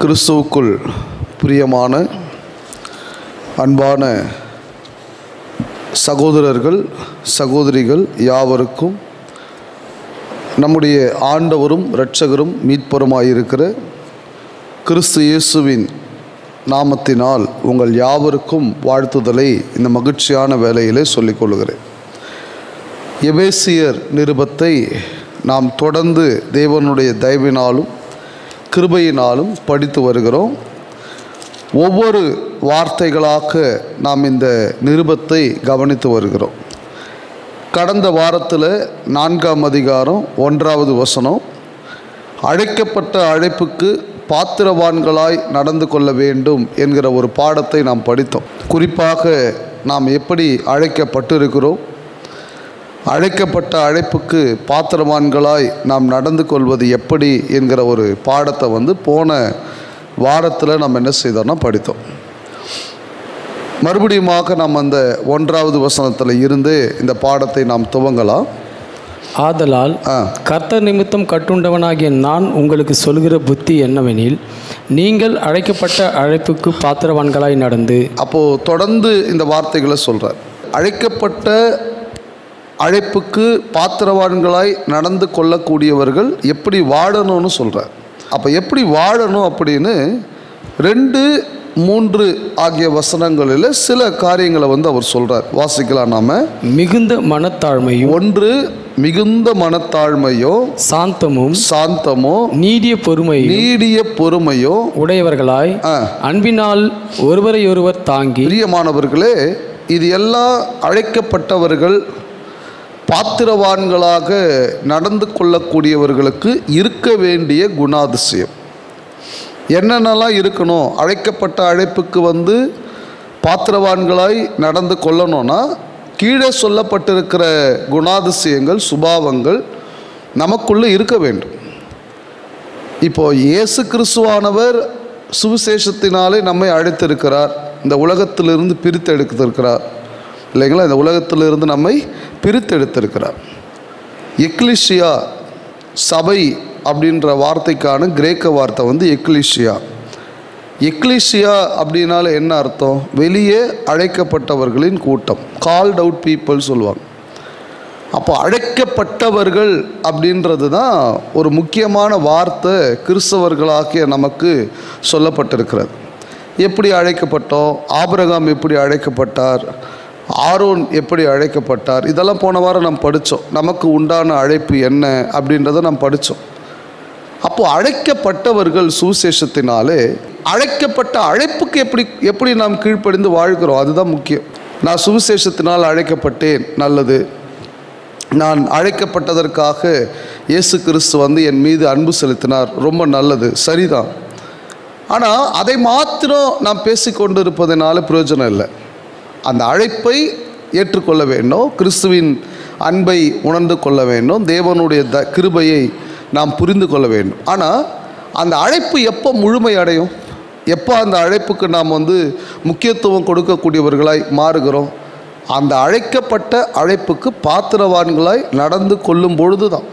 கிறிஸ்துவுக்குள் பிரியமான அன்பான சகோதரர்கள் சகோதரிகள் யாவருக்கும் நம்முடைய ஆண்டவரும் இரட்சகரும் மீட்பருமாயிருக்கிற கிறிஸ்து இயேசுவின் நாமத்தினால் உங்கள் யாவருக்கும் வாழ்த்துதலை இந்த மகிழ்ச்சியான வேளையிலே சொல்லிக்கொள்கிறேன். எபேசியர் நிருபத்தை நாம் தொடர்ந்து தேவனுடைய தயவினாலும் கிருபையினாலும் படித்து வருகிறோம். ஒவ்வொரு வார்த்தைகளாக நாம் இந்த நிருபத்தை கவனித்து வருகிறோம். கடந்த வாரத்தில் 4ஆம் அதிகாரம் 1வது வசனம், அழைக்கப்பட்ட அழைப்புக்கு பாத்திரவான்களாய் நடந்து கொள்ள வேண்டும் என்கிற ஒரு பாடத்தை நாம் படித்தோம். குறிப்பாக நாம் எப்படி அழைக்கப்பட்டிருக்கிறோம், அழைக்கப்பட்ட அழைப்புக்கு பாத்திரவான்களாய் நாம் நடந்து கொள்வது எப்படி என்கிற ஒரு பாடத்தை போன வாரத்தில் நம்ம என்ன செய்தோம்னா படித்தோம். மறுபடியுமாக நாம் அந்த 1வது வசனத்தில் இருந்து இந்த பாடத்தை நாம் துவங்கலாம். ஆதலால் கர்த்தர் நிமித்தம் கட்டுண்டவனாகிய நான் உங்களுக்கு சொல்கிற புத்தி என்னவெனில், நீங்கள் அழைக்கப்பட்ட அழைப்புக்கு பாத்திரவான்களாய் நடந்து. அப்போது தொடர்ந்து இந்த வார்த்தைகளை சொல்கிறார். அழைக்கப்பட்ட அழைப்புக்கு பாத்திரவான்களாய் நடந்து கொள்ளக்கூடியவர்கள் எப்படி வாழணும்னு சொல்கிறார். அப்போ எப்படி வாழணும் அப்படின்னு 2, 3 ஆகிய வசனங்களில் சில காரியங்களை அவர் சொல்கிறார். வாசிக்கலாம். நாம மிகுந்த மனத்தாழ்மையும், 1 மிகுந்த மனத்தாழ்மையோ சாந்தமோ நீடிய பொறுமையோ உடையவர்களாய் அன்பினால் ஒருவரையொருவர் தாங்கி. பிரியமானவர்களே, இது எல்லாம் அழைக்கப்பட்டவர்கள் பாத்திரவான்களாக நடந்து கொள்ளக்கூடியவர்களுக்கு இருக்க வேண்டிய குணாதிசயம். என்னென்னலாம் இருக்கணும்? அழைக்கப்பட்ட அழைப்புக்கு பாத்திரவான்களாய் நடந்து கொள்ளணும்னா கீழே சொல்லப்பட்டிருக்கிற குணாதிசயங்கள், சுபாவங்கள் நமக்குள்ளே இருக்க வேண்டும். இப்போது இயேசு கிறிஸ்துவானவர் சுவிசேஷத்தினாலே நம்மை அழைத்திருக்கிறார். இந்த உலகத்திலிருந்து பிரித்து எடுத்திருக்கிறார் இல்லைங்களா? இந்த உலகத்திலிருந்து நம்மை பிரித்தெடுத்திருக்கிறார். எக்லிஷியா, சபை அப்படின்ற வார்த்தைக்கான கிரேக்க வார்த்தை எக்லிஷியா. எக்லிஷியா அப்படின்னால என்ன அர்த்தம்? வெளியே அழைக்கப்பட்டவர்களின் கூட்டம், கால்ட் அவுட் பீப்புள் சொல்லுவாங்க. அப்போ அழைக்கப்பட்டவர்கள் அப்படின்றது தான் ஒரு முக்கியமான வார்த்தை கிறிஸ்தவர்களாகிய நமக்கு சொல்லப்பட்டிருக்கிறது. எப்படி அழைக்கப்பட்டோம்? ஆபிரகாம் எப்படி அழைக்கப்பட்டார்? ஆரோன் எப்படி அழைக்கப்பட்டார்? இதெல்லாம் போன வாரம் நாம் படித்தோம். நமக்கு உண்டான அழைப்பு என்ன அப்படின்றத நாம் படித்தோம். அப்போது அழைக்கப்பட்டவர்கள் சுவிசேஷத்தினாலே அழைக்கப்பட்ட அழைப்புக்கு எப்படி நாம் கீழ்ப்படிந்து வாழ்கிறோம், அதுதான் முக்கியம். நான் சுவிசேஷத்தினால் அழைக்கப்பட்டேன், நல்லது. நான் அழைக்கப்பட்டதற்காக இயேசு கிறிஸ்து என் மீது அன்பு செலுத்தினார், ரொம்ப நல்லது, சரிதான். ஆனால் அதை மாத்திரம் நாம் பேசிக்கொண்டு இருப்பதனால பிரயோஜனம் இல்லை. அந்த அழைப்பை ஏற்றுக்கொள்ள வேண்டும், கிறிஸ்துவின் அன்பை உணர்ந்து கொள்ள வேண்டும், தேவனுடைய கிருபையை நாம் புரிந்து கொள்ள வேண்டும். ஆனால் அந்த அழைப்பு எப்போ முழுமை அடையும்? எப்போ அந்த அழைப்புக்கு நாம் முக்கியத்துவம் கொடுக்கக்கூடியவர்களாய் மாறுகிறோம்? அந்த அழைக்கப்பட்ட அழைப்புக்கு பாத்திரவான்களாய் நடந்து கொள்ளும் பொழுது தான்.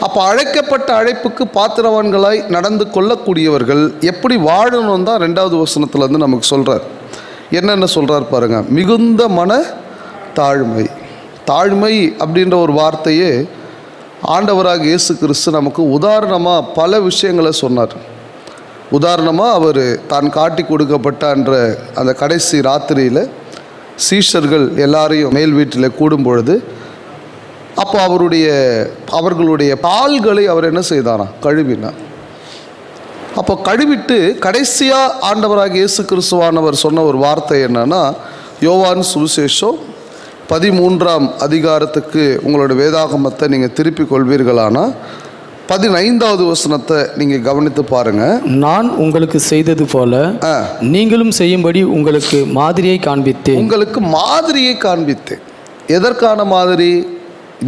அப்போ அழைக்கப்பட்ட அழைப்புக்கு பாத்திரவான்களாய் நடந்து கொள்ளக்கூடியவர்கள் எப்படி வாழணும் தான் 2வது வசனத்தில் நமக்கு சொல்கிறார். என்னென்ன சொல்கிறார் பாருங்கள். மிகுந்த மன தாழ்மை. தாழ்மை அப்படின்ற ஒரு வார்த்தையே ஆண்டவராக இயேசு கிறிஸ்து நமக்கு உதாரணமாக பல விஷயங்களை சொன்னார். உதாரணமாக அவர் தான் காட்டி கொடுக்கப்பட்ட அந்த கடைசி ராத்திரியில் சீஷர்கள் எல்லாரையும் மேல் வீட்டில் கூடும் பொழுது அப்போ அவர்களுடைய கால்களை அவர் என்ன செய்தாராம்? கழுவினார். அப்போ கழுவிட்டு கடைசியாக ஆண்டவராக இயேசு கிறிஸ்துவானவர் சொன்ன ஒரு வார்த்தை என்னன்னா, யோவான் சுவிசேஷம் 13ஆம் அதிகாரத்துக்கு உங்களோட வேதாகமத்தை நீங்கள் திருப்பிக் கொள்வீர்களானா 15வது வசனத்தை நீங்கள் கவனித்து பாருங்கள். நான் உங்களுக்கு செய்தது போல நீங்களும் செய்யும்படி உங்களுக்கு மாதிரியை காண்பித்தேன். உங்களுக்கு மாதிரியை காண்பித்தேன். எதற்கான மாதிரி?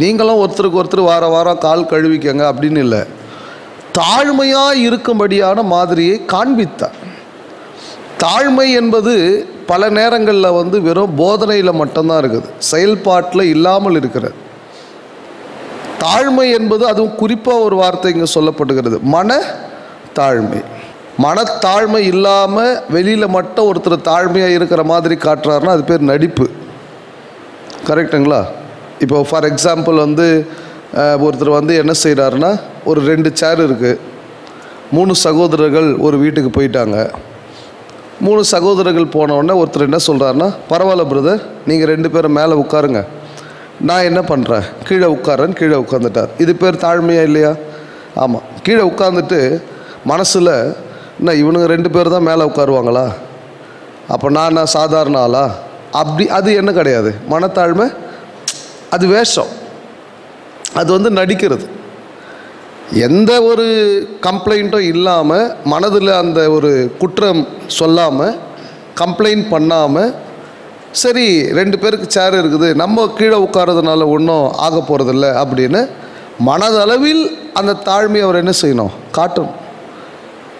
நீங்களும் ஒருத்தருக்கு ஒருத்தர் வாரம் கால் கழுவிக்கங்க அப்படின்னு இல்லை, தாழ்மையாக இருக்கும்படியான மாதிரியை காண்பித்தார். தாழ்மை என்பது பல நேரங்களில் வெறும் போதனையில் மட்டும்தான் இருக்குது, செயல்பாட்டில் இல்லாமல் இருக்கிறது. தாழ்மை என்பது அதுவும் குறிப்பாக ஒரு வார்த்தை இங்கே சொல்லப்படுகிறது, மன தாழ்மை. மனத்தாழ்மை இல்லாமல் வெளியில் மட்டும் ஒருத்தர் தாழ்மையாக இருக்கிற மாதிரி காட்டுறாருன்னா அது பேர் நடிப்பு. கரெக்டுங்களா? இப்போ ஃபார் எக்ஸாம்பிள் வந்து ஒருத்தர் வந்து என்ன செய்கிறாருன்னா, ஒரு 2 சேர் இருக்குது, 3 சகோதரர்கள் ஒரு வீட்டுக்கு போயிட்டாங்க. 3 சகோதரர்கள் போனவுடனே ஒருத்தர் என்ன சொல்கிறாருன்னா, பரவாயில்ல பிரதர், நீங்கள் 2 பேரும் மேலே உட்காருங்க, நான் என்ன பண்ணுறேன் கீழே உட்காரேன்னு கீழே உட்காந்துட்டார். இது பேர் தாழ்மையா இல்லையா? ஆமாம். கீழே உட்காந்துட்டு மனசில் என்ன இவனுங்க 2 பேர் தான் மேலே உட்காருவாங்களா, அப்போ நான் சாதாரண ஆளா, அப்படி அது என்ன கிடையாது மனத்தாழ்மை, அது வேஷம், அது வந்து நடிக்கிறது. எந்த ஒரு கம்ப்ளைண்ட்டும் இல்லாமல், மனதில் அந்த ஒரு குற்றம் சொல்லாமல், கம்ப்ளைண்ட் பண்ணாமல், சரி 2 பேருக்கு சேர் இருக்குது, நம்ம கீழே உட்காரதுனால ஒன்றும் ஆக போகிறதில்ல அப்படின்னு மனதளவில் அந்த தாழ்மையை அவர் என்ன செய்யணும், காட்டணும்.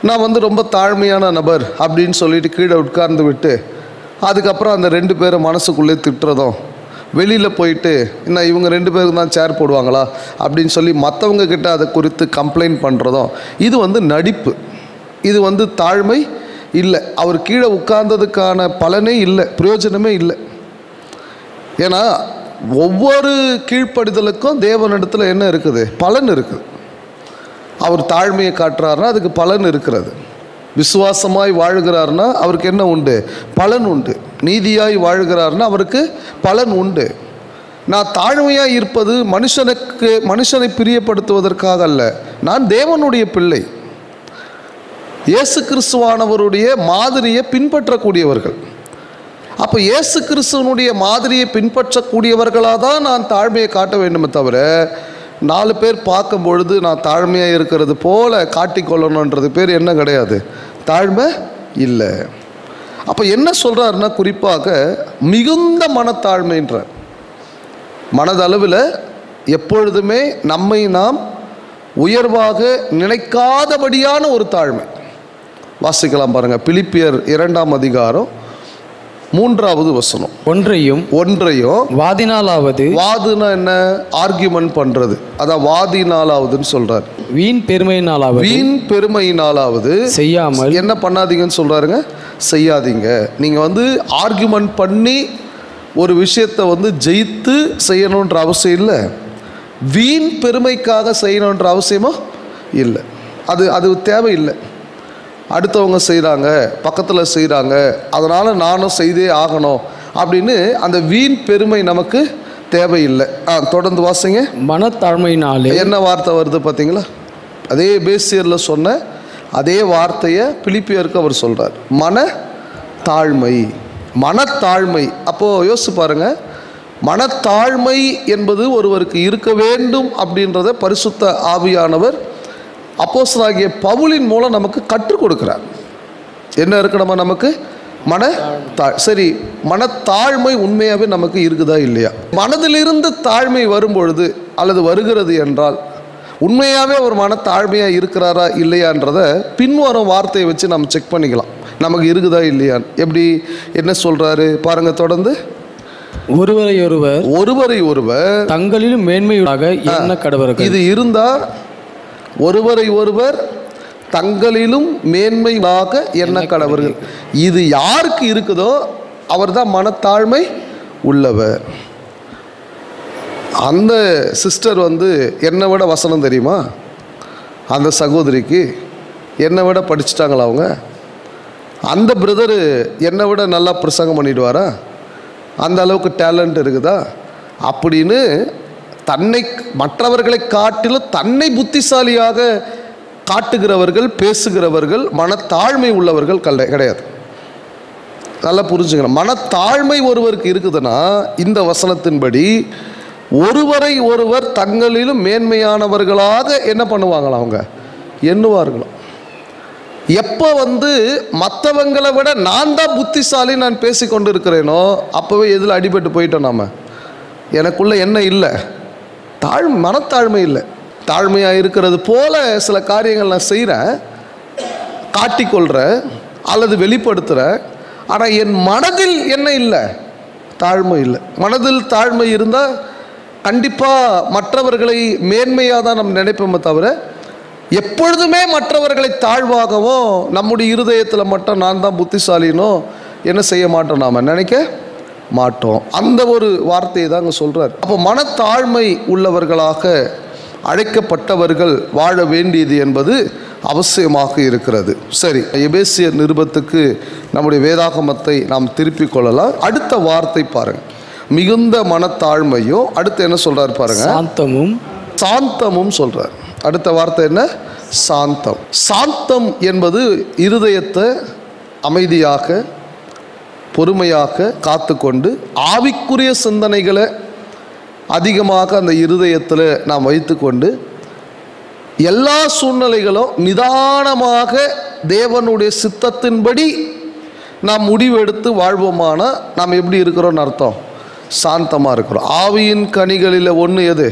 நான் வந்து ரொம்ப தாழ்மையான நபர் அப்படின்னு சொல்லிட்டு கீழே உட்கார்ந்து விட்டு அதுக்கப்புறம் அந்த 2 பேரும் மனசுக்குள்ளே திட்டுறதும், வெளியில் போயிட்டு இன்னும் இவங்க 2 பேருக்கு தான் சேர் போடுவாங்களா அப்படின்னு சொல்லி மற்றவங்க கிட்ட அதை குறித்து கம்ப்ளைண்ட் பண்ணுறதும், இது வந்து நடிப்பு, இது வந்து தாழ்மை இல்லை. அவர் கீழே உட்கார்ந்ததுக்கான பலனே இல்லை, பிரயோஜனமே இல்லை. ஏன்னா ஒவ்வொரு கீழ்ப்படிதலுக்கும் தேவனிடத்தில் என்ன இருக்குது, பலன் இருக்குது. அவர் தாழ்மையை காட்டுறாருன்னா அதுக்கு பலன் இருக்கிறது. விசுவாசமாய் வாழ்கிறார்னா அவருக்கு என்ன உண்டு, பலன் உண்டு. நீதியாய் வாழ்கிறார்னா அவருக்கு பலன் உண்டு. நான் தாழ்மையாக இருப்பது மனுஷனை பிரியப்படுத்துவதற்காக அல்ல, நான் தேவனுடைய பிள்ளை, இயேசு கிறிஸ்துவானவருடைய மாதிரியை பின்பற்றக்கூடியவர்கள். அப்போ இயேசு கிறிஸ்துவனுடைய மாதிரியை பின்பற்றக்கூடியவர்களாக தான் நான் தாழ்மையை காட்ட வேண்டுமே தவிர 4 பேர் பார்க்கும் பொழுது நான் தாழ்மையாக இருக்கிறது போல காட்டிக்கொள்ளணுன்றது பேர் என்ன கிடையாது, தாழ்மை இல்லை. அப்போ என்ன சொல்கிறாருன்னா, குறிப்பாக மிகுந்த மனத்தாழ்மைன்ற மனதளவில் எப்பொழுதுமே நம்மை நாம் உயர்வாக நினைக்காதபடியான ஒரு தாழ்மை. வாசிக்கலாம் பாருங்கள், பிலிப்பியர் 2ஆம் அதிகாரம் 3வது வசனம். ஒன்றையும் வாதினாலாவது, வாதுனா என்ன, ஆர்கியூமெண்ட் பண்ணுறது, அதான் வாதினாலாவதுன்னு சொல்கிறார். வீண் பெருமையினாலாவது செய்யாமல் என்ன பண்ணாதீங்கன்னு சொல்கிறாருங்க, செய்யாதீங்க. நீங்கள் வந்து ஆர்கியூமெண்ட் பண்ணி ஒரு விஷயத்தை வந்து ஜெயித்து செய்யணுன்ற அவசியம் இல்லை, வீண் பெருமைக்காக செய்யணுன்ற அவசியமும் இல்லை. அது தேவையில்லை. அடுத்தவங்க செய்கிறாங்க, பக்கத்தில் செய்கிறாங்க, அதனால் நானும் செய்தே ஆகணும் அப்படின்னு அந்த வீண் பெருமை நமக்கு தேவையில்லை. தொடர்ந்து வாசிங்க. மனத்தாழ்மையினாலே என்ன வார்த்தை வருது பார்த்தீங்களா? அதே பேசியரில் சொன்ன அதே வார்த்தையை பிலிப்பியருக்கு அவர் சொல்கிறார், மனத்தாழ்மை. அப்போது யோசிச்சு பாருங்கள், மனத்தாழ்மை என்பது ஒருவருக்கு இருக்க வேண்டும் அப்படின்றத பரிசுத்த ஆவியானவர் அப்போஸ்தலனாகிய பவுலின் மூலம் நமக்கு கற்றுக் கொடுக்கிறார். என்ன இருக்கணுமா நமக்கு, சரி, மனத்தாழ்மை உண்மையாகவே நமக்கு இருக்குதா இல்லையா? மனதிலிருந்து தாழ்மை வரும்பொழுது அல்லது வருகிறது என்றால் உண்மையாகவே ஒரு மனத்தாழ்மையாக இருக்கிறாரா இல்லையான்றதை பின்வரும் வார்த்தையை வச்சு நம்ம செக் பண்ணிக்கலாம், நமக்கு இருக்குதா இல்லையான்னு. எப்படி என்ன சொல்கிறாரு பாருங்கள் தொடர்ந்து. ஒருவரை ஒருவர் தங்களிலும் மேன்மையாக எண்ண கடவர்கள். இது இருந்தால் ஒருவரை ஒருவர் தங்களிலும் மேன்மையாக எண்ண கடவர்கள். இது யாருக்கு இருக்குதோ அவர் தான் மனத்தாழ்மை உள்ளவர். அந்த சிஸ்டர் வந்து என்னை விட வசனம் தெரியுமா, அந்த சகோதரிக்கு என்னை விட படிச்சுட்டாங்களா அவங்க, அந்த பிரதரு என்னை விட நல்லா பிரசங்கம் பண்ணிடுவாரா, அந்த அளவுக்கு டேலண்ட் இருக்குதா அப்படின்னு தன்னை மற்றவர்களை காட்டிலும் தன்னை புத்திசாலியாக காட்டுகிறவர்கள், பேசுகிறவர்கள் மனத்தாழ்மை உள்ளவர்கள் கிடையாது. நல்லா புரிஞ்சுக்கணும். மனத்தாழ்மை ஒருவருக்கு இருக்குதுன்னா இந்த வசனத்தின்படி ஒருவரை ஒருவர் தங்களிலும் மேன்மையானவர்களாக என்ன பண்ணுவாங்களா, அவங்க எண்ணுவார்களோ. எப்போ வந்து மற்றவங்களை விட நான் தான் புத்திசாலி நான் பேசி கொண்டு இருக்கிறேனோ அப்போவே எதில் அடிபட்டு போயிட்டோம். நாம் எனக்குள்ள என்ன இல்லை, மனத்தாழ்மை இல்லை. தாழ்மையாக இருக்கிறது போல சில காரியங்கள் நான் செய்கிறேன், காட்டிக்கொள்கிறேன் அல்லது வெளிப்படுத்துகிறேன், ஆனால் என் மனதில் என்ன இல்லை, தாழ்மை இல்லை. மனதில் தாழ்மை இருந்தால் கண்டிப்பாக மற்றவர்களை மேன்மையாக தான் நம்ம நினைப்போமே தவிர எப்பொழுதுமே மற்றவர்களை தாழ்வாகவும் நம்முடைய இருதயத்தில் மட்டும் நான் தான் புத்திசாலினோ என்ன செய்ய மாட்டோம், நாம் நினைக்க மாட்டோம். அந்த ஒரு வார்த்தையை தான் அங்கே சொல்கிறார். அப்போ மனத்தாழ்மை உள்ளவர்களாக அழைக்கப்பட்டவர்கள் வாழ வேண்டியது என்பது அவசியமாக இருக்கிறது. சரி, எபேசியர் நிருபத்துக்கு நம்முடைய வேதாகமத்தை நாம் திருப்பிக் கொள்ளலாம். அடுத்த வார்த்தை பாருங்க, மிகுந்த மனத்தாழ்மையும், அடுத்து என்ன சொல்றாரு பாருங்க, சாந்தமும் சொல்றார். அடுத்த வார்த்தை என்ன? சாந்தம். சாந்தம் என்பது இருதயத்தை அமைதியாக பொறுமையாக காத்துக்கொண்டு ஆவிக்குரிய சிந்தனைகளை அதிகமாக அந்த இருதயத்தில் நாம் வைத்துக்கொண்டு எல்லா சூழ்நிலைகளும் நிதானமாக தேவனுடைய சித்தத்தின்படி நாம் முடிவெடுத்து வாழ்வோமானா நாம் எப்படி இருக்கிறோம்னு அர்த்தம்? சாந்தமாக இருக்கிறோம். ஆவியின் கனிகளில் ஒன்று எது?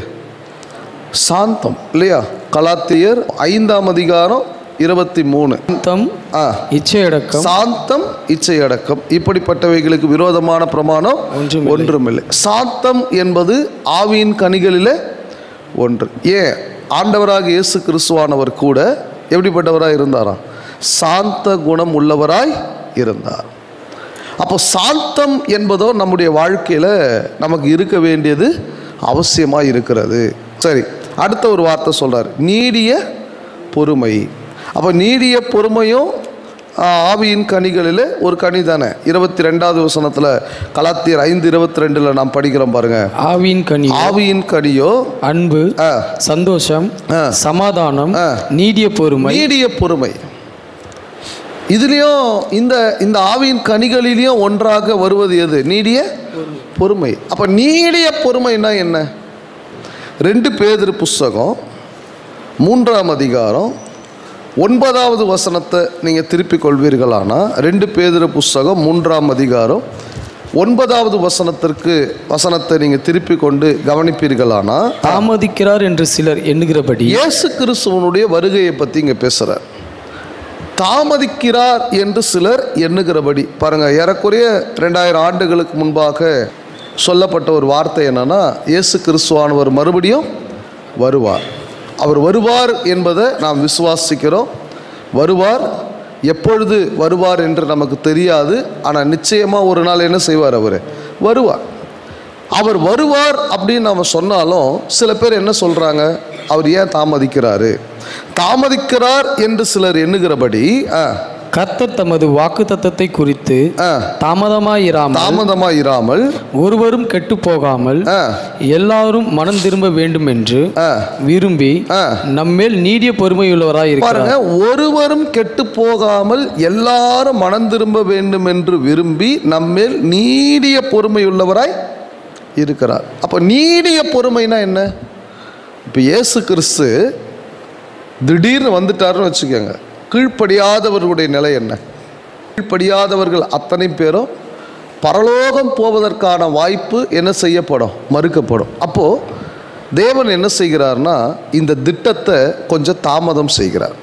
சாந்தம் இல்லையா? கலாத்தியர் 5ஆம் அதிகாரம் 23. சாந்தம், இச்சையடக்கம், இப்படிப்பட்டவைகளுக்கு விரோதமான பிரமாணம் ஒன்றுமில்லை. சாந்தம் என்பது ஆவியின் கனிகளிலே ஒன்று. ஏன் ஆண்டவராக இயேசு கிறிஸ்துவானவர் கூட எப்படிப்பட்டவராய் இருந்தாராம்? சாந்த குணம் உள்ளவராய் இருந்தார். அப்போ சாந்தம் என்பதோ நம்முடைய வாழ்க்கையில் நமக்கு இருக்க வேண்டியது அவசியமாக இருக்கிறது. சரி, அடுத்த ஒரு வார்த்தை சொல்கிறார், நீடிய பொறுமை. அப்போ நீடிய பொறுமையும் ஆவியின் கனிகளில் ஒரு கனி தானே. 22வது வசனத்தில் கலாத்தியர் 5:22 நாம் படிக்கிறோம் பாருங்க. ஆவியின் கனியோ அன்பு, சந்தோஷம், சமாதானம், நீடிய பொறுமை. இதுலேயும் இந்த ஆவியின் கனிகளிலையும் ஒன்றாக வருவது எது? நீடிய பொறுமை. அப்போ நீடிய பொறுமைனா என்ன? 2 பேதுரு புஸ்தகம் 3ஆம் அதிகாரம் 9வது வசனத்தை நீங்கள் திருப்பிக் கொள்வீர்களானா, 2 பேதுரு புஸ்தகம் 3ஆம் அதிகாரம் 9வது வசனத்தை நீங்கள் திருப்பிக் கொண்டு கவனிப்பீர்களானா, தாமதிக்கிறார் என்று சிலர் எண்ணுகிறபடி இயேசு கிறிஸ்துவனுடைய வருகையை பற்றி இங்கே பேசுகிறார். தாமதிக்கிறார் என்று சிலர் எண்ணுகிறபடி பாருங்க, ஏறக்குறைய 2000 ஆண்டுகளுக்கு முன்பாக சொல்லப்பட்ட ஒரு வார்த்தை என்னன்னா, இயேசு கிறிஸ்துவானவர் மறுபடியும் வருவார். அவர் வருவார் என்பதை நாம் விசுவாசிக்கிறோம். வருவார். எப்பொழுது வருவார் என்று நமக்கு தெரியாது. ஆனால் நிச்சயமாக ஒரு நாள் என்ன செய்வார்? அவர் வருவார். அவர் வருவார் அப்படின்னு நம்ம சொன்னாலும் சில பேர் என்ன சொல்கிறாங்க, அவர் ஏன் தாமதிக்கிறார் என்று சிலர் எண்ணுகிறபடி கர்த்தர் தமது வாக்குத்தத்தத்தை குறித்து தாமதமாயிராமல் ஒருவரும் கெட்டு போகாமல் எல்லாரும் மனம் திரும்ப வேண்டும் என்று விரும்பி நம்மேல் நீடிய பொறுமையுள்ளவராய் இருக்கிறார். ஒருவரும் கெட்டு போகாமல் எல்லாரும் மனம் திரும்ப வேண்டும் என்று விரும்பி நம்மேல் நீடிய பொறுமையுள்ளவராய் இருக்கிறார். அப்போ நீடிய பொறுமைனா என்ன? இப்போ இயேசு கிறிஸ்து திடீர்னு வந்துட்டாருன்னு வச்சுக்கோங்க, கீழ்ப்படியாதவர்களுடைய நிலை என்ன? கீழ்ப்படியாதவர்கள் அத்தனை பேரும் பரலோகம் போவதற்கான வாய்ப்பு என்ன செய்யப்படும்? மறுக்கப்படும். அப்போது தேவன் என்ன செய்கிறார்னா, இந்த திட்டத்தை கொஞ்சம் தாமதம் செய்கிறார்.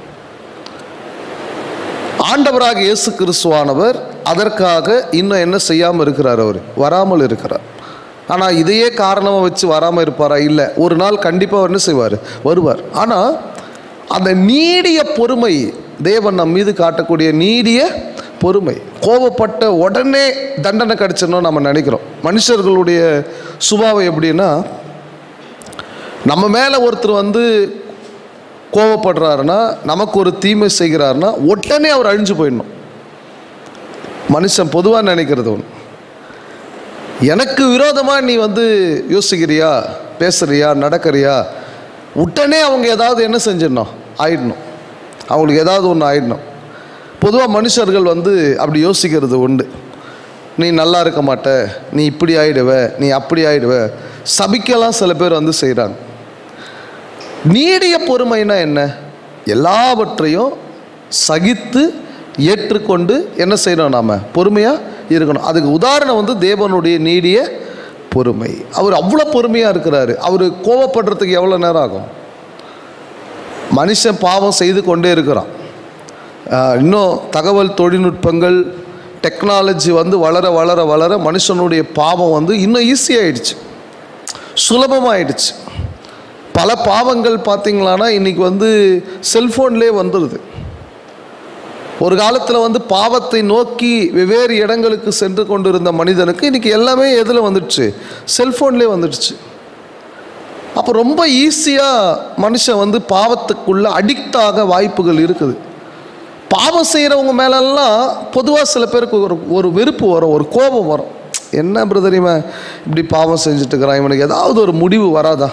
ஆண்டவராக இயேசு கிறிஸ்துவானவர் அதற்காக இன்னும் என்ன செய்யாமல் இருக்கிறார்? அவர் வராமல் இருக்கிறார். ஆனால் இதையே காரணமாக வச்சு வராமல் இருப்பாரா? இல்லை, ஒரு நாள் கண்டிப்பாக என்ன செய்வார்? வருவார். ஆனால் அந்த நீடிய பொறுமை, தேவன் நம் மீது காட்டக்கூடிய நீடிய பொறுமை, கோபப்பட்ட உடனே தண்டனை கிடைச்சிடணும் நம்ம நினைக்கிறோம். மனுஷர்களுடைய சுபாவம் எப்படின்னா, நம்ம மேலே ஒருத்தர் வந்து கோபப்படுறாருன்னா, நமக்கு ஒரு தீமை செய்கிறாருன்னா உடனே அவர் அழிஞ்சு போயிடணும். மனுஷன் பொதுவாக நினைக்கிறது ஒன்று. எனக்கு விரோதமாக நீ வந்து யோசிக்கிறியா, பேசுகிறியா, நடக்கிறியா, உடனே அவங்க ஏதாவது என்ன செஞ்சிடணும்? ஆயிடணும். அவங்களுக்கு ஏதாவது ஒன்று ஆயிடணும். பொதுவாக மனுஷர்கள் வந்து அப்படி யோசிக்கிறது உண்டு. நீ நல்லா இருக்க மாட்ட, நீ இப்படி ஆயிடுவ, நீ அப்படி ஆயிடுவ, சபிக்கலாம் சில பேர் வந்து செய்கிறாங்க. நீடிய பொறுமைனா என்ன? எல்லாவற்றையும் சகித்து ஏற்றுக்கொண்டு என்ன செய்யணும்? நாம் பொறுமையாக இருக்கணும். அதுக்கு உதாரணம் வந்து தேவனுடைய நீடிய பொறுமை. அவர் அவ்வளோ பொறுமையாக இருக்கிறாரு. அவர் கோபப்படுறதுக்கு எவ்வளோ நேரம் ஆகும்? மனுஷன் பாவம் செய்து கொண்டே இருக்கிறான். இன்னும் தகவல் தொழில்நுட்பங்கள், டெக்னாலஜி வந்து வளர வளர வளர மனுஷனுடைய பாவம் வந்து இன்னும் ஈஸியாகிடுச்சு, சுலபமாகிடுச்சு. பல பாவங்கள் பார்த்தீங்களான்னா இன்றைக்கி வந்து செல்ஃபோன்லேயே வந்துடுது. ஒரு காலத்தில் வந்து பாவத்தை நோக்கி வெவ்வேறு இடங்களுக்கு சென்று கொண்டிருந்த மனிதனுக்கு இன்றைக்கி எல்லாமே எதில் வந்துடுச்சு? செல்ஃபோன்லேயே வந்துடுச்சு. அப்போ ரொம்ப ஈஸியாக மனுஷன் வந்து பாவத்துக்குள்ளே அடிக்ட் ஆக வாய்ப்புகள் இருக்குது. பாவம் செய்கிறவங்க மேலெல்லாம் பொதுவாக சில பேருக்கு ஒரு வெறுப்பு வரும், ஒரு கோபம் வரும். என்ன பிரதர் இவன் இப்படி பாவம் செஞ்சுட்டு இருக்கிறான், இவனுக்கு ஏதாவது ஒரு முடிவு வராதா?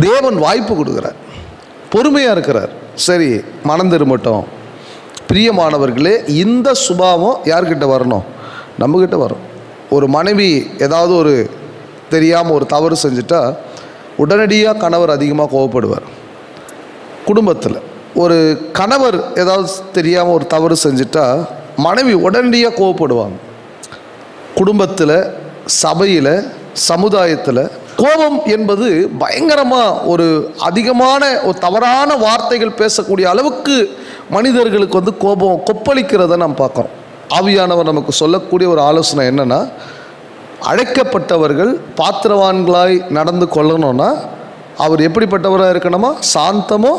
தேவன் வாய்ப்பு கொடுக்குறார், பொறுமையாக இருக்கிறார். சரி, மனம் திரும்பட்டும். பிரியமானவர்களே, இந்த சுபாவம் யார்கிட்ட வரணும்? நம்மக்கிட்ட வரும். ஒரு மனைவி ஏதாவது ஒரு தெரியாமல் ஒரு தவறு செஞ்சுட்டா உடனடியாக கணவர் அதிகமாக கோவப்படுவார். குடும்பத்தில் ஒரு கணவர் ஏதாவது தெரியாமல் ஒரு தவறு செஞ்சுட்டா மனைவி உடனடியாக கோவப்படுவாங்க. குடும்பத்தில், சபையில், சமுதாயத்தில் கோபம் என்பது பயங்கரமாக ஒரு அதிகமான ஒரு தவறான வார்த்தைகள் பேசக்கூடிய அளவுக்கு மனிதர்களுக்கு வந்து கோபம் கொப்பளிக்கிறத நாம் பார்க்குறோம். ஆவியானவர் நமக்கு சொல்லக்கூடிய ஒரு ஆலோசனை என்னென்னா, அழைக்கப்பட்டவர்கள் பாத்திரவான்களாய் நடந்து கொள்ளணும்னா அவர் எப்படிப்பட்டவராக இருக்கணுமா? சாந்தமோ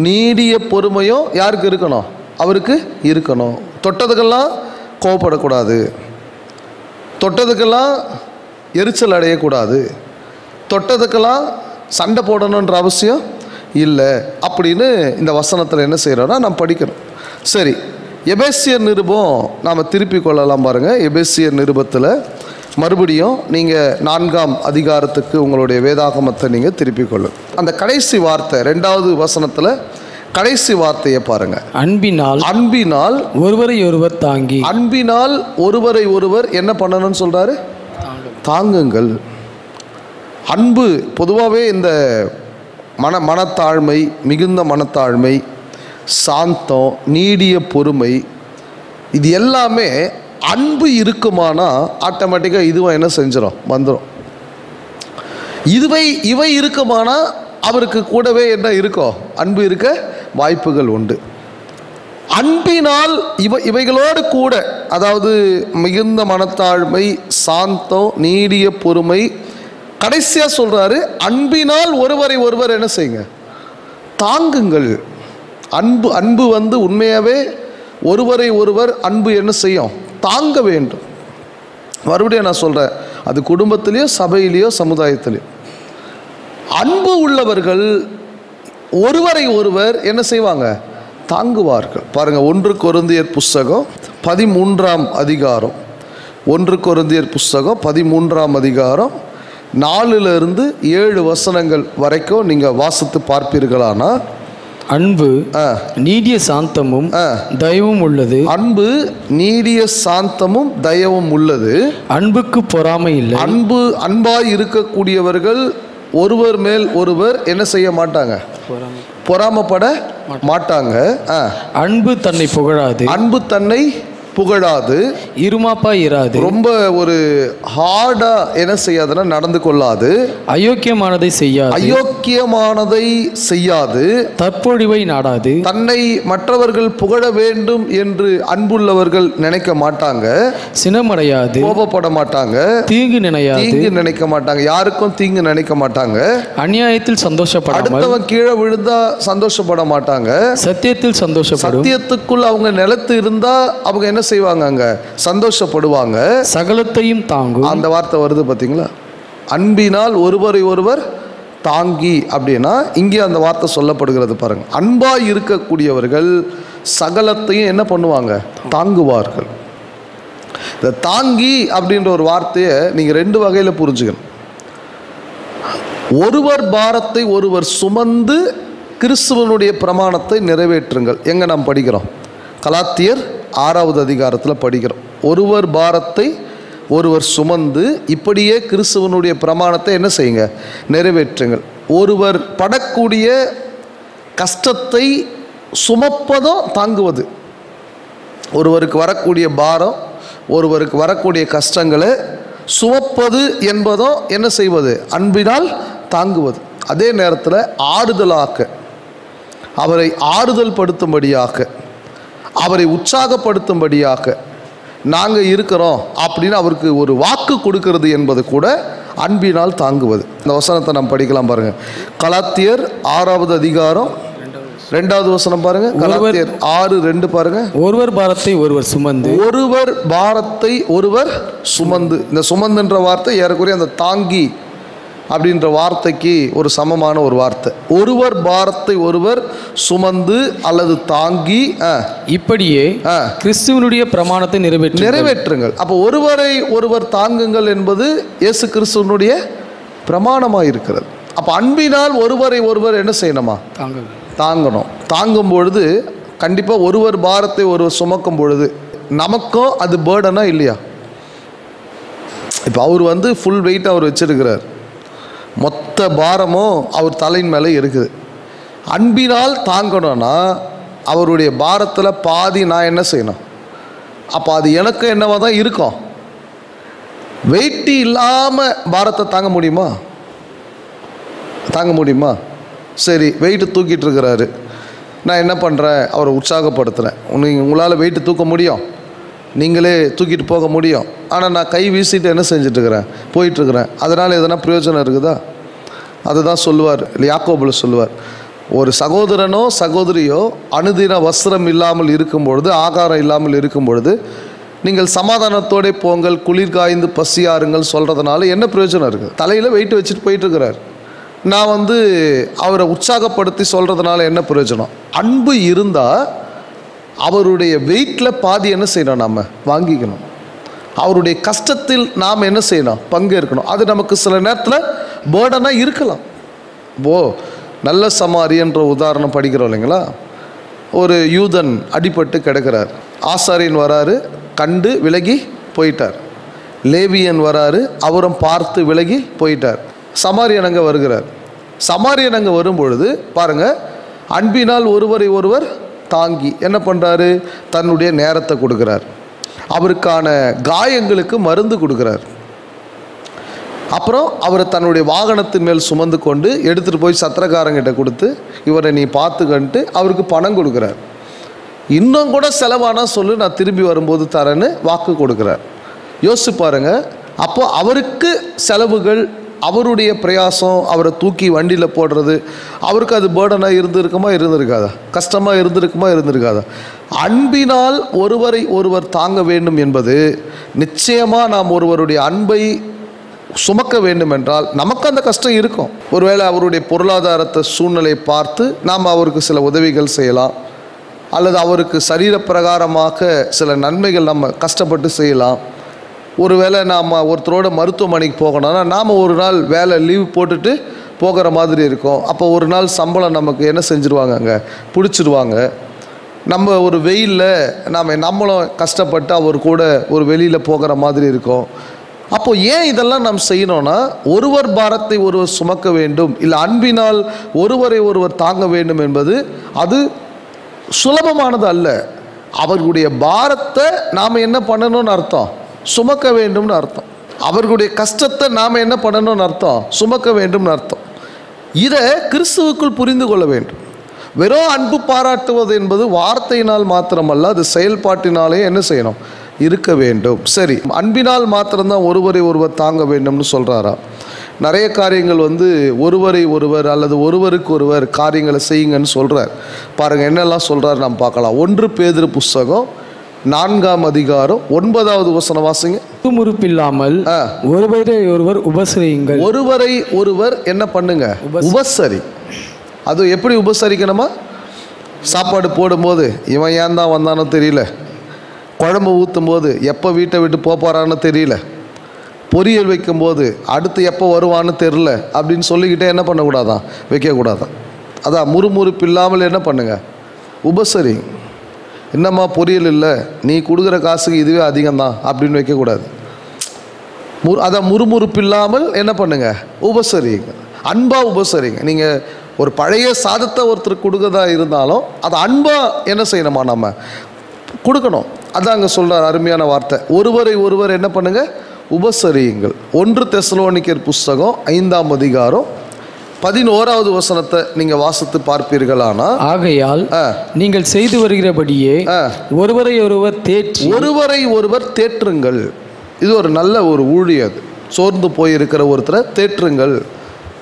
நீடிய பொறுமையோ யாருக்கு இருக்கணும்? அவருக்கு இருக்கணும். தொட்டதுக்கெல்லாம் கோவப்படக்கூடாது, தொட்டதுக்கெல்லாம் எரிச்சல் அடையக்கூடாது, தொட்டதுக்கெல்லாம் சண்டை போடணுன்ற அவசியம் இல்லை அப்படின்னு இந்த வசனத்தில் என்ன செய்கிறோன்னா நாம் படிக்கிறோம். சரி, எபேசியர் நிருபம் நாம் திருப்பி கொள்ளலாம் பாருங்கள். எபேசியர் நிருபத்தில் மறுபடியும் நீங்கள் 4ஆம் அதிகாரத்துக்கு உங்களுடைய வேதாகமத்தை நீங்கள் திருப்பி கொள்ளும். அந்த கடைசி வார்த்தை 2வது வசனத்தில் கடைசி வார்த்தையை பாருங்க. அன்பினால் ஒருவரை ஒருவர் தாங்கி. அன்பினால் ஒருவரை ஒருவர் என்ன பண்ணணும்னு சொல்றாரு? தாங்குங்கள். அன்பு பொதுவாகவே இந்த மனத்தாழ்மை, மிகுந்த மனத்தாழ்மை, சாந்தம், நீடிய பொறுமை, இது எல்லாமே அன்பு இருக்குமானா ஆட்டோமேட்டிக்காக இதுவும் என்ன செஞ்சிடும்? வந்துடும். இவை இருக்குமானா அவருக்கு கூடவே என்ன இருக்கோ? அன்பு இருக்க வாய்ப்புகள் உண்டு. அன்பினால் இவைகளோடு கூட, அதாவது மிகுந்த மனத்தாழ்மை, சாந்தம், நீடிய பொறுமை, கடைசியாக சொல்கிறாரு அன்பினால் ஒருவரை ஒருவர் என்ன செய்யுங்க? தாங்குங்கள். அன்பு வந்து உண்மையாகவே ஒருவரை ஒருவர் அன்பு என்ன செய்யும்? தாங்க வேண்டும். மறுபடியும் நான் சொல்கிறேன், அது குடும்பத்திலேயோ சபையிலேயோ சமுதாயத்திலேயோ அன்பு உள்ளவர்கள் ஒருவரை ஒருவர் என்ன செய்வாங்க? தாங்குவார்கள். பாருங்கள், 1 கொரிந்தியர் புஸ்தகம் 13ஆம் அதிகாரம், 1 கொரிந்தியர் புஸ்தகம் 13ஆம் அதிகாரம் 4லிருந்து 7 வசனங்கள் வரைக்கும் நீங்கள் வாசித்து பார்ப்பீர்களானா, அன்பு நீடிய சாந்தமும் தயவும் உள்ளது. அன்பு நீடிய சாந்தமும் தயவும் உள்ளது. அன்புக்கு பொறாமை இல்லை. அன்பாய் இருக்கக்கூடியவர்கள் ஒருவர் மேல் ஒருவர் என்ன செய்ய மாட்டாங்க? பொறாமப்பட மாட்டாங்க. அன்பு தன்னை புகழாது. அன்பு தன்னை புகழாது. இருமாப்பாய் இராது. ரொம்ப ஒரு ஹார்டா என்ன செய்யாதுன்னா நடந்து கொள்ளாது. அயோக்கியமானதை செய்யாது. தற்பொழிவை நாடாது. தன்னை மற்றவர்கள் புகழ வேண்டும் என்று அன்புள்ளவர்கள் நினைக்க மாட்டாங்க. சினமடையாது. கோபப்பட மாட்டாங்க. தீங்கு நினைக்க மாட்டாங்க. யாருக்கும் தீங்கு நினைக்க மாட்டாங்க. அநியாயத்தில் சந்தோஷப்படாமல். அடுத்தவன் கீழே விழுந்தா சந்தோஷப்பட மாட்டாங்க. சத்தியத்தில் சந்தோஷப்படும். சத்தியத்துக்குள் அவங்க நிலத்து இருந்தா அவங்க என்ன செய்வாங்க? அங்க சந்தோஷப்படுவாங்க. சகலத்தையும் தாங்கும். அந்த வார்த்தை வருது பார்த்தீங்களா? அன்பினால் ஒருவரை ஒருவர் தாங்கி அப்படின்னா இங்கே அந்த வார்த்தை சொல்லப்படுகிறது பாருங்க. அன்பாய் இருக்கக்கூடியவர்கள் சகலத்தையும் என்ன பண்ணுவாங்க? தாங்குவார்கள். இந்த தாங்கி அப்படின்ற ஒரு வார்த்தையை நீங்க 2 வகையில் புரிஞ்சுக்கணும். ஒருவர் பாரத்தை ஒருவர் சுமந்து கிறிஸ்துவனுடைய பிரமாணத்தை நிறைவேற்றுங்கள். எங்க நாம் படிக்கிறோம்? கலாத்தியர் 6வது அதிகாரத்தில் படிக்கிறோம். ஒருவர் பாரத்தை ஒருவர் சுமந்து இப்படியே கிறிஸ்துவனுடைய பிரமாணத்தை என்ன செய்யுங்க? நிறைவேற்றுங்கள். ஒருவர் படக்கூடிய கஷ்டத்தை சுமப்பதும் தாங்குவது. ஒருவருக்கு வரக்கூடிய பாரம், ஒருவருக்கு வரக்கூடிய கஷ்டங்களை சுமப்பது என்பதும் என்ன செய்வது? அன்பினால் தாங்குவது. அதே நேரத்தில் ஆறுதலாக்க, அவரை ஆறுதல் படுத்தும்படியாக, அவரை உற்சாகப்படுத்தும்படியாக நாங்கள் இருக்கிறோம் அப்படின்னு அவருக்கு ஒரு வாக்கு கொடுக்கிறது என்பது கூட அன்பினால் தாங்குவது. இந்த வசனத்தை நாம் படிக்கலாம் பாருங்க. கலாத்தியர் 6வது அதிகாரம் 2வது வசனம் பாருங்க. கலாத்தியர் 6:2 பாருங்க. ஒருவர் பாரத்தை ஒருவர் சுமந்து. ஒருவர் பாரத்தை ஒருவர் சுமந்து. இந்த சுமந்துன்ற வார்த்தை ஏறக்குறைய அந்த தாங்கி அப்படின்ற வார்த்தைக்கு ஒரு சமமான ஒரு வார்த்தை. ஒருவர் பாரத்தை ஒருவர் சுமந்து அல்லது தாங்கி இப்படியே கிறிஸ்துவனுடைய பிரமாணத்தை நிறைவேற்றுங்கள். அப்போ ஒருவரை ஒருவர் தாங்குங்கள் என்பது இயேசு கிறிஸ்துவனுடைய பிரமாணமாக இருக்கிறது. அப்போ அன்பினால் ஒருவரை ஒருவர் என்ன செய்யணுமா? தாங்கணும். தாங்கும் பொழுது கண்டிப்பாக ஒருவர் பாரத்தை ஒருவர் சுமக்கும் பொழுது நமக்கும் அது பேர்டனா இல்லையா? இப்போ அவர் வந்து ஃபுல் வெயிட் அவர் வச்சிருக்கிறார், மொத்த பாரமும் அவர் தலையின் மேலே இருக்குது. அன்பினால் தாங்கணும்னா அவருடைய பாரத்தில் பாதி நான் என்ன செய்யணும்? அப்போ அது எனக்கு என்னவா தான் இருக்கும். வெயிட்டு இல்லாமல் பாரத்தை தாங்க முடியுமா? தாங்க முடியுமா? சரி, வெயிட்டு தூக்கிட்டு இருக்கிறாரு, நான் என்ன பண்ணுறேன்? அவரை உற்சாகப்படுத்துகிறேன். உங்களால் வெயிட்டு தூக்க முடியும், நீங்களே தூக்கிட்டு போக முடியும். ஆனால் நான் கை வீசிட்டு என்ன செஞ்சிட்ருக்கிறேன்? போயிட்டுருக்கிறேன். அதனால் எதனா பிரயோஜனம் இருக்குதா? அதுதான் சொல்லுவார், யாக்கோபுல சொல்லுவார், ஒரு சகோதரனோ சகோதரியோ அனுதின வஸ்திரம் இல்லாமல் இருக்கும் பொழுது, ஆகாரம் இல்லாமல் இருக்கும் பொழுது நீங்கள் சமாதானத்தோടെ போங்கள், குளிர் காய்ந்து பசியாருங்கள் சொல்கிறதுனால என்ன பிரயோஜனம் இருக்குது? தலையில் வெயிட்டு வச்சுட்டு போயிட்டுருக்கிறார். நான் வந்து அவரை உற்சாகப்படுத்தி சொல்கிறதுனால என்ன பிரயோஜனம்? அன்பு இருந்தால் அவருடைய வெயிட்டில் பாதி என்ன செய்யணும்? நாம் வாங்கிக்கணும். அவருடைய கஷ்டத்தில் நாம் என்ன செய்யணும்? பங்கேற்கணும். அது நமக்கு சில நேரத்தில் பேர்டனாக இருக்கலாம். நல்ல சமாரியன்ற உதாரணம் படிக்கிறோம் இல்லைங்களா? ஒரு யூதன் அடிபட்டு கிடக்கிறார். ஆசாரியன் வராரு, கண்டு விலகி போயிட்டார். லேவியன் வராரு, அவரும் பார்த்து விலகி போயிட்டார். சமாரியன் அங்கே வருகிறார். சமாரியன் அங்கே வரும்பொழுது பாருங்கள், அன்பினால் ஒருவரை ஒருவர் தாங்கி என்ன பண்ணுறாரு? தன்னுடைய நேரத்தை கொடுக்குறார். அவருக்கான காயங்களுக்கு மருந்து கொடுக்குறார். அப்புறம் அவரை தன்னுடைய வாகனத்தின் மேல் சுமந்து கொண்டு எடுத்துகிட்டு போய் சத்திரக்காரங்கிட்ட கொடுத்து இவரை நீ பார்த்துக்கன்ட்டு அவருக்கு பணம் கொடுக்குறார். இன்னும் கூட செலவானா சொல்லு, நான் திரும்பி வரும்போது தரேன்னு வாக்கு கொடுக்குறார். யோசிச்சு பாருங்க. அப்போ அவருக்கு செலவுகள், அவருடைய பிரயாசம், அவரை தூக்கி வண்டியில் போடுறது, அவருக்கு அது பேர்டனாக இருந்திருக்காதா? கஷ்டமாக இருந்திருக்காதா? அன்பினால் ஒருவரை ஒருவர் தாங்க வேண்டும் என்பது நிச்சயமாக நாம் ஒருவருடைய அன்பை சுமக்க வேண்டும் என்றால் நமக்கு அந்த கஷ்டம் இருக்கும். ஒருவேளை அவருடைய பொருளாதாரத்தை சூழ்நிலையை பார்த்து நாம் அவருக்கு சில உதவிகள் செய்யலாம், அல்லது அவருக்கு சரீர பிரகாரமாக சில நன்மைகள் நம்ம கஷ்டப்பட்டு செய்யலாம். ஒருவேளை நாம் ஒருத்தரோட மருத்துவமனைக்கு போகணும்னா நாம் ஒரு நாள் வேலை லீவ் போட்டுட்டு போகிற மாதிரி இருக்கும். அப்போ ஒரு நாள் சம்பளம் நமக்கு என்ன செஞ்சுருவாங்க? அங்கே பிடிச்சிடுவாங்க. நம்ம ஒரு வெயிலில் நம்மளும் கஷ்டப்பட்டு அவர் கூட ஒரு வெளியில் போகிற மாதிரி இருக்கும். அப்போது ஏன் இதெல்லாம் நாம் செய்யணும்னா, ஒருவர் பாரத்தை ஒருவர் சுமக்க வேண்டும், இல்லை அன்பினால் ஒருவரை ஒருவர் தாங்க வேண்டும் என்பது அது சுலபமானது அல்ல. அவர்களுடைய பாரத்தை நாம் என்ன பண்ணணும்னு அர்த்தம்? சுமக்க வேண்டும்னு அர்த்தம். அவர்களுடைய கஷ்டத்தை நாம் என்ன பண்ணணும்னு அர்த்தம்? சுமக்க வேண்டும்னு அர்த்தம். இதை கிறிஸ்துவுக்குள் புரிந்து கொள்ள வேண்டும். வெறும் அன்பு பாராட்டுவது என்பது வார்த்தையினால் மாத்திரமல்ல, அது செயல்பாட்டினாலே என்ன செய்யணும்? இருக்க வேண்டும். சரி, அன்பினால் மாத்திரம்தான் ஒருவரை ஒருவர் தாங்க வேண்டும்னு சொல்கிறாரா? நிறைய காரியங்கள் ஒருவரை ஒருவர் அல்லது ஒருவருக்கு ஒருவர் காரியங்களை செய்யுங்கன்னு சொல்கிறார். பாருங்கள் என்னெல்லாம் சொல்கிறார் நாம் பார்க்கலாம். 1 பேதுரு புஸ்தகம் 4ஆம் அதிகாரம் 9வது வசனம் வாசிங்க. முறுப்பில்லாமல் ஒருவரை ஒருவர் உபசரியுங்கள். ஒருவரை ஒருவர் என்ன பண்ணுங்க? உபசரி. அது எப்படி உபசரிக்கணுமா? சாப்பாடு போடும்போது இவன் ஏன் தான் வந்தானோ தெரியல, குழம்பு ஊற்றும் போது எப்போ வீட்டை விட்டு போகிறான்னு தெரியல, பொரியல் வைக்கும்போது அடுத்து எப்போ வருவான்னு தெரில அப்படின்னு சொல்லிக்கிட்டே என்ன பண்ணக்கூடாதான்? வைக்கக்கூடாதான். அதான் முறுமுறுப்பு இல்லாமல் என்ன பண்ணுங்க? உபசரி. என்னம்மா பொரியல் இல்லை, நீ கொடுக்குற காசுக்கு இதுவே அதிகம்தான் அப்படின்னு வைக்கக்கூடாது. அதான் முறுமுறுப்பு இல்லாமல் என்ன பண்ணுங்க? உபசரிங்க. அன்பாக உபசரிங்க. நீங்கள் ஒரு பழைய சாதத்தை ஒருத்தருக்கு கொடுக்கறதா இருந்தாலும் அதை அன்பாக என்ன செய்யணுமா? நம்ம கொடுக்கணும். அதான் அங்கே சொல்கிறார் அருமையான வார்த்தை. ஒருவரை ஒருவர் என்ன பண்ணுங்க? உபசரியுங்கள். 1 தெசலோனிக்கர் புஸ்தகம் 5ஆம் அதிகாரம் 11வது வசனத்தை நீங்கள் வாசித்து பார்ப்பீர்களானா, ஆகையால் நீங்கள் செய்து வருகிறபடியே ஒருவரை ஒருவர் தேற்றுங்கள். இது ஒரு நல்ல ஒரு ஊழியம். சோர்ந்து போயிருக்கிற ஒருத்தரை தேற்றுங்கள்.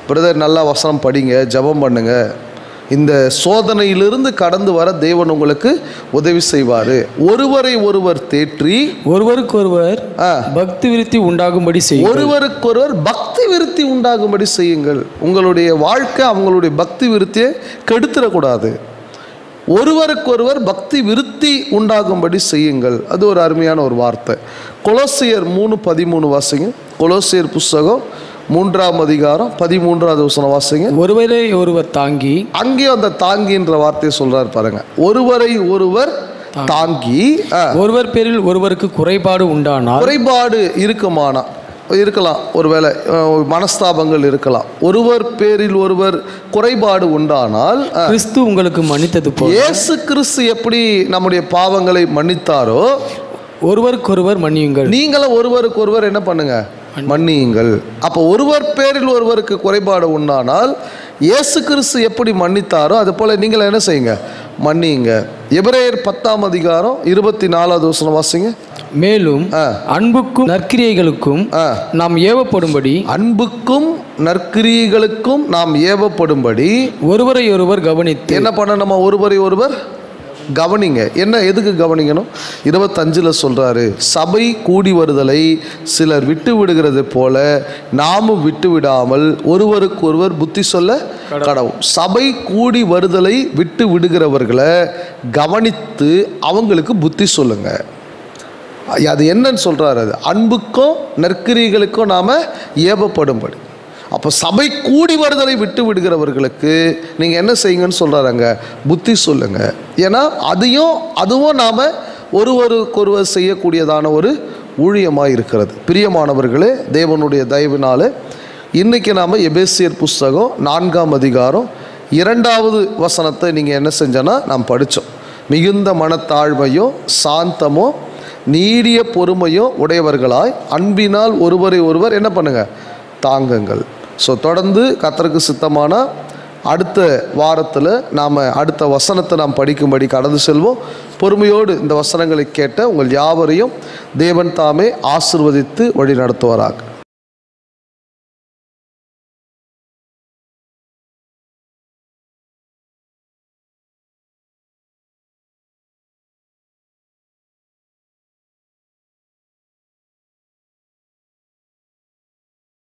பிரதர் நல்லா வசனம் படிங்க, ஜெபம் பண்ணுங்க, இந்த சோதனையிலிருந்து கடந்து வர தேவன் உங்களுக்கு உதவி செய்வார். ஒருவரை ஒருவர் தேற்றி ஒருவருக்கொருவர் பக்தி விருத்தி உண்டாகும்படி செய்யுங்கள். ஒருவருக்கொருவர் பக்தி விருத்தி உண்டாகும்படி செய்யுங்கள். உங்களுடைய வாழ்க்கை அவங்களுடைய பக்தி விருத்தியை கெடுத்துடக்கூடாது. ஒருவருக்கொருவர் பக்தி விருத்தி உண்டாகும்படி செய்யுங்கள். அது ஒரு அருமையான ஒரு வார்த்தை. கொலோசியர் 3:13 வாசிங்க. கொலோசியர் புஸ்தகம் 3ஆம் அதிகாரம் 13வது வசனம் வாசிங்க. ஒருவரை ஒருவர் தாங்கி, அங்கே அந்த தாங்கின்ற வார்த்தையை சொல்றாரு பாருங்க. ஒருவரை ஒருவர் தாங்கி, ஒருவர் பேரில் ஒருவருக்கு குறைபாடு உண்டானால், குறைபாடு இருக்குமானா இருக்கலாம், ஒருவேளை மனஸ்தாபங்கள் இருக்கலாம், ஒருவர் பேரில் ஒருவர் குறைபாடு உண்டானால் கிறிஸ்து உங்களுக்கு மன்னித்தது போல இயேசு கிறிஸ்து எப்படி நம்முடைய பாவங்களை மன்னித்தாரோ ஒருவருக்கொருவர் மன்னியுங்கள். நீங்களும் ஒருவருக்கொருவர் என்ன பண்ணுங்க, மன்னியுங்கள். அப்போ ஒருவர் பேரில் ஒருவருக்கு குறைபாடு உண்டானால் இயேசு கிறிஸ்து எப்படி மன்னித்தாரோ அது போல நீங்கள் என்ன செய்யுங்க, மன்னியுங்க. எபிரேயர் 10ஆம் அதிகாரம் 24வது வசனம் வாசிங்க. மேலும் அன்புக்கும் நற்கிரியைகளுக்கும் நாம் ஏவப்படும்படி, அன்புக்கும் நற்கிரியைகளுக்கும் நாம் ஏவப்படும்படி ஒருவரை ஒருவர் கவனித்து என்ன பண்ணணுமா, ஒருவரை ஒருவர் கவனிங்க. என்ன எதுக்கு கவனிக்கணும்? 25ல் சொல்றாரு, சபை கூடி வருதலை சிலர் விட்டு விடுகிறது போல நாமும் விட்டு விடாமல் ஒருவருக்கு ஒருவர் புத்தி சொல்ல கடவும். சபை கூடி வருதலை விட்டு விடுகிறவர்களை கவனித்து அவங்களுக்கு புத்தி சொல்லுங்க. அது என்னன்னு சொல்றாரு? அது அன்புக்கும் நற்கிரியைகளுக்கும் நாம ஏவப்படும்படி. அப்போ சபை கூடி வருதலை விட்டு விடுகிறவர்களுக்கு நீங்கள் என்ன செய்யுங்கன்னு சொல்கிறாங்க, புத்தி சொல்லுங்க. ஏன்னா அதுவும் நாம் ஒருவருக்கொருவர் செய்யக்கூடியதான ஒரு ஊழியமாக இருக்கிறது. பிரியமானவர்களே, தேவனுடைய தயவினாலே இன்றைக்கி நாம் எபேசியர் புஸ்தகம் 4ஆம் அதிகாரம் 2வது வசனத்தை நீங்கள் என்ன செஞ்சோன்னா நாம் படித்தோம். மிகுந்த மனத்தாழ்மையோ சாந்தமோ நீடிய பொறுமையோ உடையவர்களாய் அன்பினால் ஒருவரை ஒருவர் என்ன பண்ணுங்க, தாங்குங்கள். ஸோ தொடர்ந்து கர்த்தருக்கு சித்தமான அடுத்த வாரத்தில் நாம் அடுத்த வசனத்தை நாம் படிக்கும்படி கடந்து செல்வோம். பொறுமையோடு இந்த வசனங்களை கேட்ட உங்கள் யாவரையும் தேவன் தாமே ஆசீர்வதித்து வழி நடத்துவாராக.